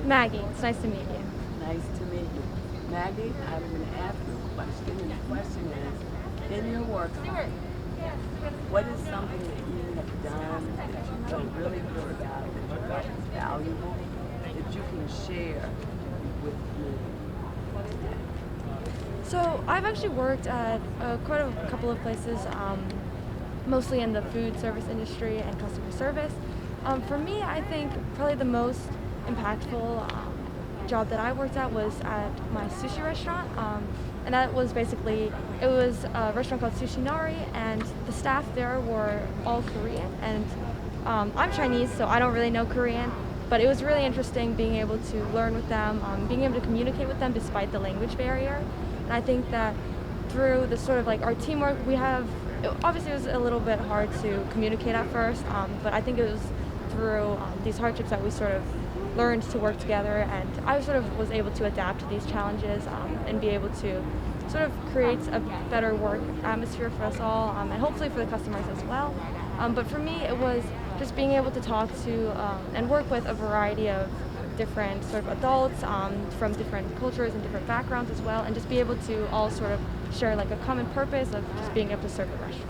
Maggie. It's nice to meet you. Nice to meet you. Maggie, I'm going to ask you a question, and the question is, in your work life, what is something that you have done that you feel really good about, that you felt is valuable, that you can share with me? So I've actually worked at quite a couple of places, mostly in the food service industry and customer service. For me, I think probably the most impactful job that I worked at was at my sushi restaurant, and that was basically, it was a restaurant called Sushi Nari, and the staff there were all Korean, and I'm Chinese, so I don't really know Korean, but it was really interesting being able to learn with them, being able to communicate with them despite the language barrier. And I think that through the sort of like our teamwork, obviously it was a little bit hard to communicate at first, but I think it was through these hardships that we sort of learned to work together, and I sort of was able to adapt to these challenges and be able to sort of create a better work atmosphere for us all, and hopefully for the customers as well. But for me, it was just being able to talk to and work with a variety of different sort of adults from different cultures and different backgrounds as well, and just be able to all sort of share like a common purpose of just being able to serve the restaurant.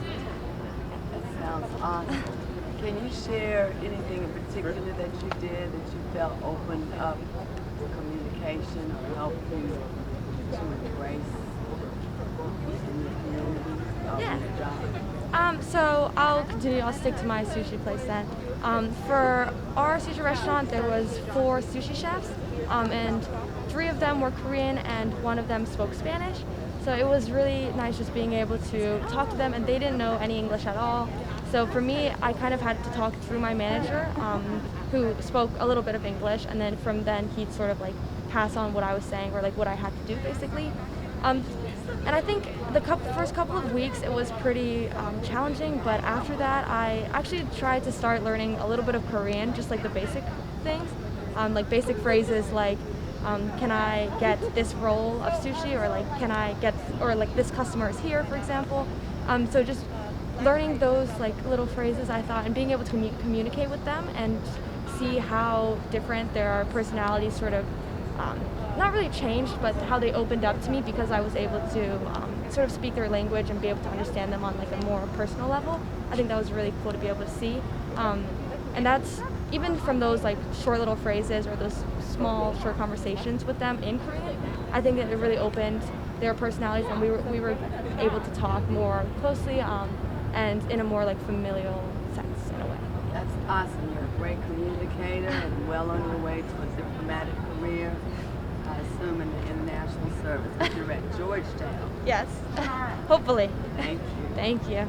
That sounds awesome. Can you share anything in particular that you did that you felt opened up communication or helped you to embrace in the community of your job? So I'll stick to my sushi place then. For our sushi restaurant, there was 4 sushi chefs, and 3 of them were Korean and 1 of them spoke Spanish. So it was really nice just being able to talk to them, and they didn't know any English at all. So for me, I kind of had to talk through my manager, who spoke a little bit of English, and then from then he'd sort of like pass on what I was saying or like what I had to do basically. And I think the first couple of weeks it was pretty challenging, but after that I actually tried to start learning a little bit of Korean, just like the basic things, like basic phrases like can I get this roll of sushi, or like can I get, or like this customer is here, for example. So just learning those like little phrases, I thought, and being able to communicate with them and see how different their personalities sort of not really changed, but how they opened up to me because I was able to sort of speak their language and be able to understand them on like a more personal level. I think that was really cool to be able to see, and that's even from those like short little phrases or those small short conversations with them in Korean. I think that it really opened their personalities, and we were able to talk more closely and in a more like familial sense in a way. That's awesome. You're a great communicator and well on your way to a diplomatic career, I assume in the international service, but you're at Georgetown. Yes, hopefully. Thank you. Thank you.